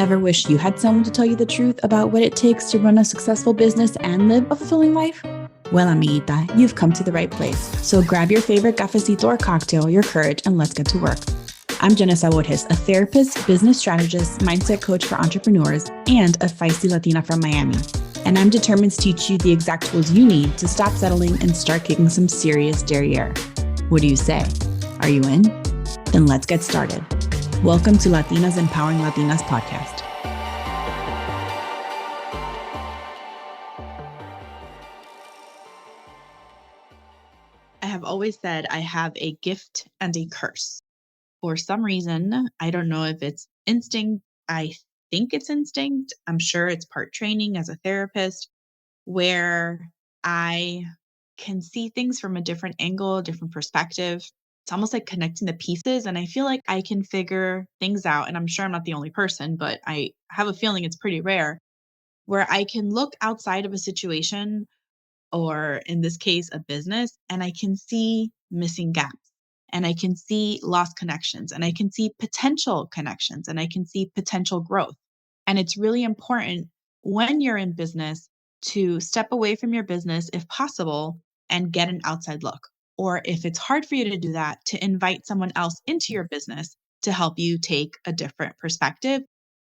Ever wish you had someone to tell you the truth about what it takes to run a successful business and live a fulfilling life? Well, amiguita, you've come to the right place. So grab your favorite cafecito or cocktail, your courage, and let's get to work. I'm Jenna Borges, a therapist, business strategist, mindset coach for entrepreneurs, and a feisty Latina from Miami. And I'm determined to teach you the exact tools you need to stop settling and start kicking some serious derriere. What do you say? Are you in? Then let's get started. Welcome to Latinas Empowering Latinas podcast. I have always said I have a gift and a curse. For some reason, I don't know if it's instinct. I think it's instinct. I'm sure it's part training as a therapist, where I can see things from a different angle, a different perspective. It's almost like connecting the pieces. And I feel like I can figure things out. And I'm sure I'm not the only person, but I have a feeling it's pretty rare where I can look outside of a situation, or in this case, a business, and I can see missing gaps, and I can see lost connections, and I can see potential connections, and I can see potential growth. And it's really important when you're in business to step away from your business if possible and get an outside look. Or if it's hard for you to do that, to invite someone else into your business to help you take a different perspective.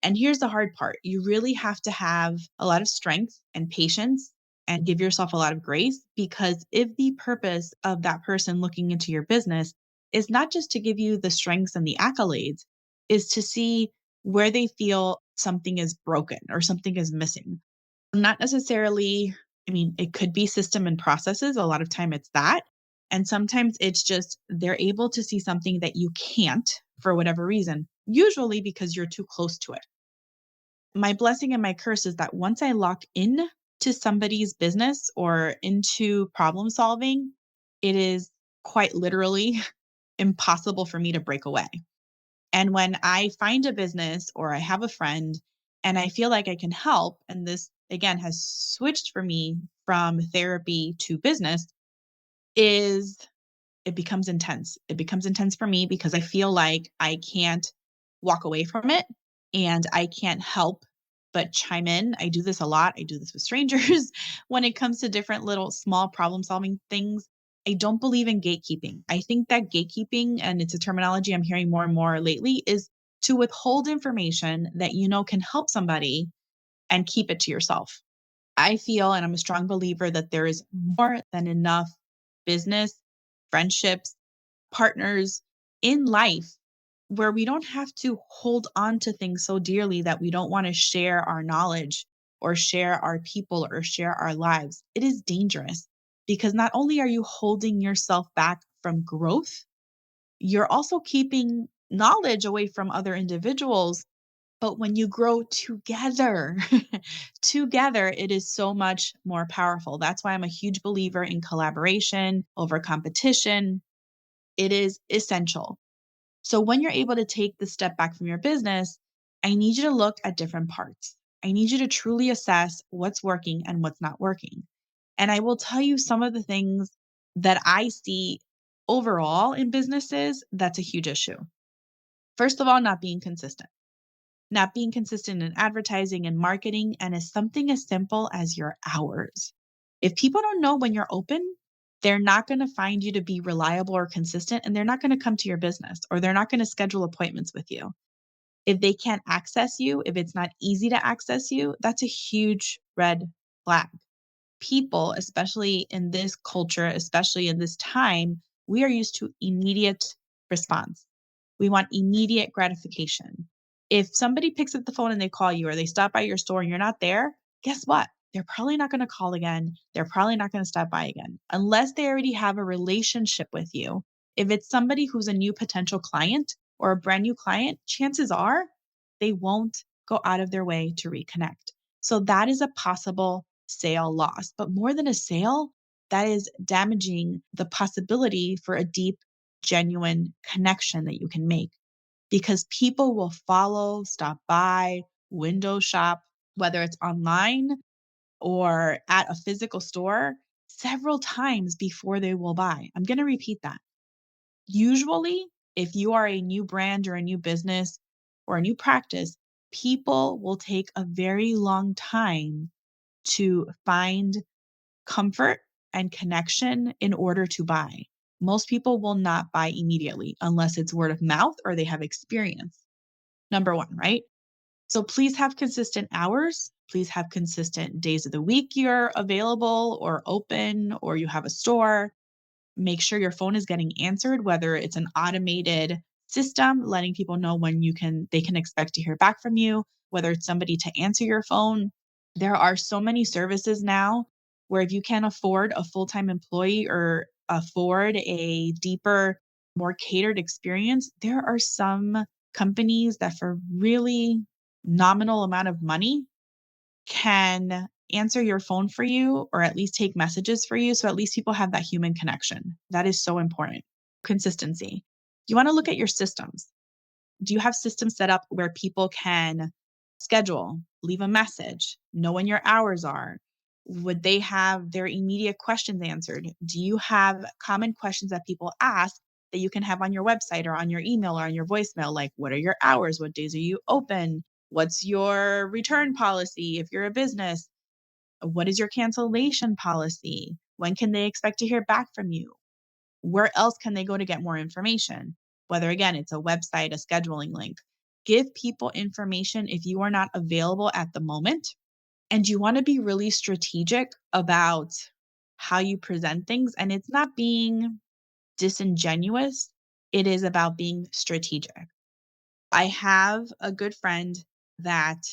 And here's the hard part. You really have to have a lot of strength and patience and give yourself a lot of grace, because if the purpose of that person looking into your business is not just to give you the strengths and the accolades, is to see where they feel something is broken or something is missing. Not necessarily, it could be system and processes. A lot of time it's that. And sometimes it's just they're able to see something that you can't for whatever reason, usually because you're too close to it. My blessing and my curse is that once I lock in to somebody's business or into problem solving, it is quite literally impossible for me to break away. And when I find a business or I have a friend and I feel like I can help, and this again has switched for me from therapy to business, is it becomes intense. It becomes intense for me because I feel like I can't walk away from it and I can't help but chime in. I do this a lot. I do this with strangers when it comes to different little small problem solving things. I don't believe in gatekeeping. I think that gatekeeping, and it's a terminology I'm hearing more and more lately, is to withhold information that you know can help somebody and keep it to yourself. I feel, and I'm a strong believer, that there is more than enough business, friendships, partners in life where we don't have to hold on to things so dearly that we don't want to share our knowledge or share our people or share our lives. It is dangerous because not only are you holding yourself back from growth, you're also keeping knowledge away from other individuals. But when you grow together, together, it is so much more powerful. That's why I'm a huge believer in collaboration over competition. It is essential. So when you're able to take the step back from your business, I need you to look at different parts. I need you to truly assess what's working and what's not working. And I will tell you some of the things that I see overall in businesses that's a huge issue. First of all, not being consistent. Not being consistent in advertising and marketing, and is something as simple as your hours. If people don't know when you're open, they're not going to find you to be reliable or consistent, and they're not going to come to your business, or they're not going to schedule appointments with you. If they can't access you, if it's not easy to access you, that's a huge red flag. People, especially in this culture, especially in this time, we are used to immediate response. We want immediate gratification. If somebody picks up the phone and they call you, or they stop by your store and you're not there, guess what? They're probably not going to call again. They're probably not going to stop by again unless they already have a relationship with you. If it's somebody who's a new potential client or a brand new client, chances are they won't go out of their way to reconnect. So that is a possible sale loss. But more than a sale, that is damaging the possibility for a deep, genuine connection that you can make, because people will follow, stop by, window shop, whether it's online or at a physical store, several times before they will buy. I'm going to repeat that. Usually, if you are a new brand or a new business or a new practice, People will take a very long time to find comfort and connection in order to buy. Most people will not buy immediately unless it's word of mouth or they have experience. Number one, right? So please have consistent hours. Please have consistent days of the week you're available or open or you have a store. Make sure your phone is getting answered, whether it's an automated system letting people know when they can expect to hear back from you, whether it's somebody to answer your phone. There are so many services now where if you can't afford a full-time employee or afford a deeper, more catered experience, there are some companies that for really nominal amount of money can answer your phone for you or at least take messages for you. So at least people have that human connection. That is so important. Consistency. You want to look at your systems. Do you have systems set up where people can schedule, leave a message, know when your hours are? Would they have their immediate questions answered? Do you have common questions that people ask that you can have on your website or on your email or on your voicemail? Like, what are your hours? What days are you open? What's your return policy if you're a business? What is your cancellation policy? When can they expect to hear back from you? Where else can they go to get more information? Whether, again, it's a website, a scheduling link. Give people information if you are not available at the moment. And you want to be really strategic about how you present things. And it's not being disingenuous, it is about being strategic. I have a good friend that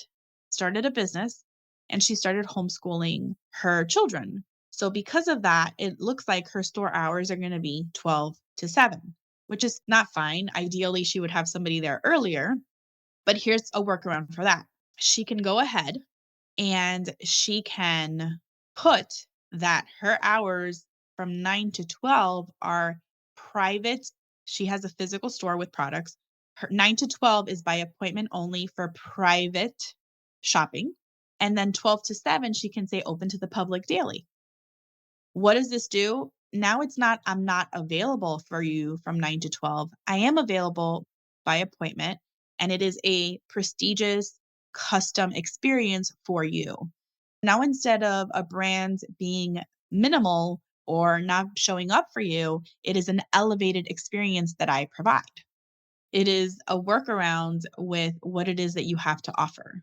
started a business and she started homeschooling her children. So because of that, it looks like her store hours are going to be 12 to 7, which is not fine. Ideally, she would have somebody there earlier, but here's a workaround for that. She can go ahead and she can put that her hours from 9 to 12 are private. She has a physical store with products. Her 9 to 12 is by appointment only for private shopping. And then 12 to 7, she can say open to the public daily. What does this do? Now it's not, I'm not available for you from 9 to 12. I am available by appointment, and it is a prestigious custom experience for you. Now, instead of a brand being minimal or not showing up for you, it is an elevated experience that I provide. It is a workaround with what it is that you have to offer.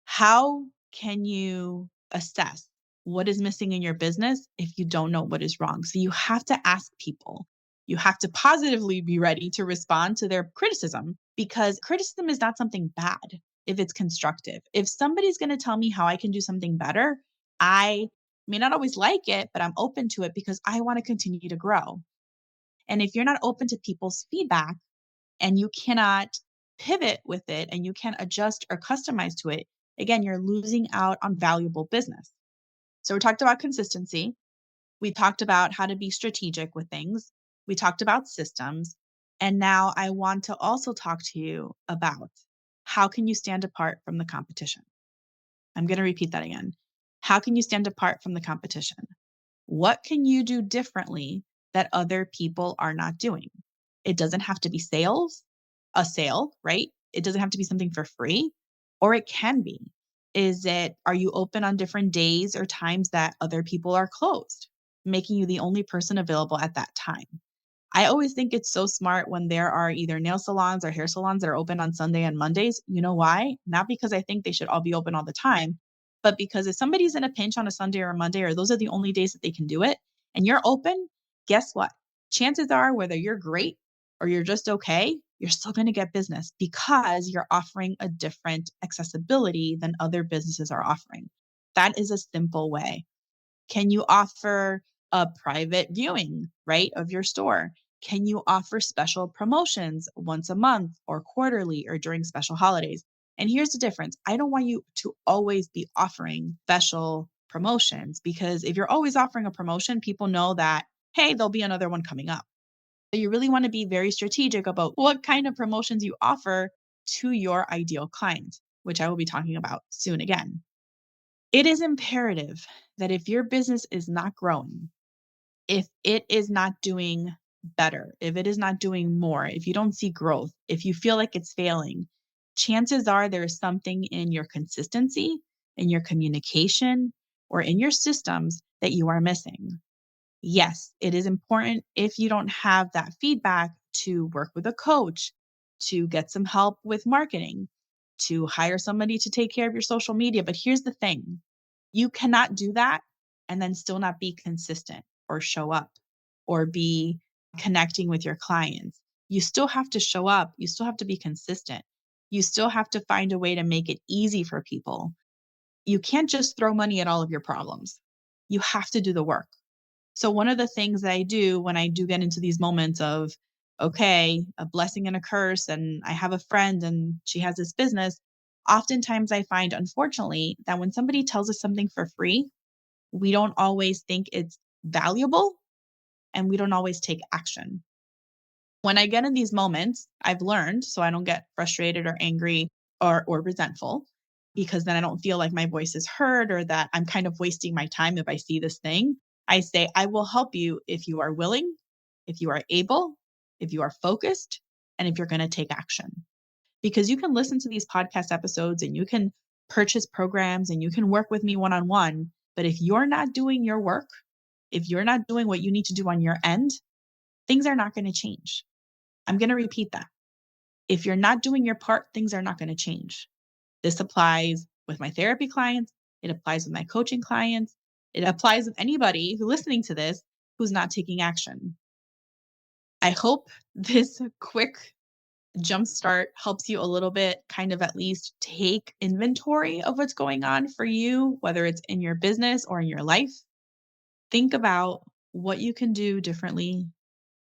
How can you assess what is missing in your business if you don't know what is wrong? So you have to ask people. You have to positively be ready to respond to their criticism because criticism is not something bad if it's constructive. If somebody's going to tell me how I can do something better, I may not always like it, but I'm open to it because I want to continue to grow. And if you're not open to people's feedback, and you cannot pivot with it and you can't adjust or customize to it, again, you're losing out on valuable business. So we talked about consistency. We talked about how to be strategic with things. We talked about systems. And now I want to also talk to you about how can you stand apart from the competition? I'm going to repeat that again. How can you stand apart from the competition? What can you do differently that other people are not doing? It doesn't have to be a sale, right? It doesn't have to be something for free, or it can be. Are you open on different days or times that other people are closed, making you the only person available at that time? I always think it's so smart when there are either nail salons or hair salons that are open on Sunday and Mondays. You know why? Not because I think they should all be open all the time, but because if somebody's in a pinch on a Sunday or a Monday, or those are the only days that they can do it, and you're open, guess what? Chances are, whether you're great or you're just okay, you're still going to get business because you're offering a different accessibility than other businesses are offering. That is a simple way. Can you offer a private viewing, right, of your store? Can you offer special promotions once a month or quarterly or during special holidays? And here's the difference. I don't want you to always be offering special promotions because if you're always offering a promotion, people know that, hey, there'll be another one coming up. So you really want to be very strategic about what kind of promotions you offer to your ideal client, which I will be talking about soon again. It is imperative that if your business is not growing, if it is not doing better, if it is not doing more, if you don't see growth, if you feel like it's failing, chances are there's something in your consistency, in your communication, or in your systems that you are missing. Yes, it is important if you don't have that feedback to work with a coach, to get some help with marketing, to hire somebody to take care of your social media. But here's the thing, you cannot do that and then still not be consistent or show up or be connecting with your clients. You still have to show up. You still have to be consistent. You still have to find a way to make it easy for people. You can't just throw money at all of your problems. You have to do the work. So one of the things that I do when I do get into these moments of, okay, a blessing and a curse, and I have a friend and she has this business, oftentimes I find, unfortunately, that when somebody tells us something for free, we don't always think it's valuable and we don't always take action. When I get in these moments, I've learned so I don't get frustrated or angry or resentful, because then I don't feel like my voice is heard or that I'm kind of wasting my time if I see this thing. I say, I will help you if you are willing, if you are able, if you are focused, and if you're going to take action. Because you can listen to these podcast episodes and you can purchase programs and you can work with me one-on-one. But if you're not doing your work, if you're not doing what you need to do on your end, things are not going to change. I'm going to repeat that. If you're not doing your part, things are not going to change. This applies with my therapy clients. It applies with my coaching clients. It applies with anybody who's listening to this who's not taking action. I hope this quick jumpstart helps you a little bit, kind of at least take inventory of what's going on for you, whether it's in your business or in your life. Think about what you can do differently.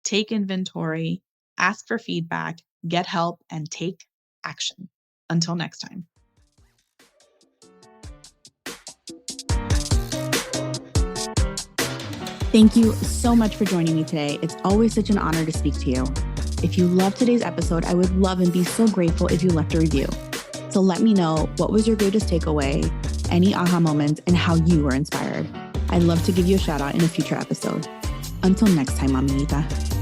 Take inventory, ask for feedback, get help, and take action. Until next time. Thank you so much for joining me today. It's always such an honor to speak to you. If you loved today's episode, I would love and be so grateful if you left a review. So let me know what was your greatest takeaway, any aha moments, and how you were inspired. I'd love to give you a shout out in a future episode. Until next time, Amiguita.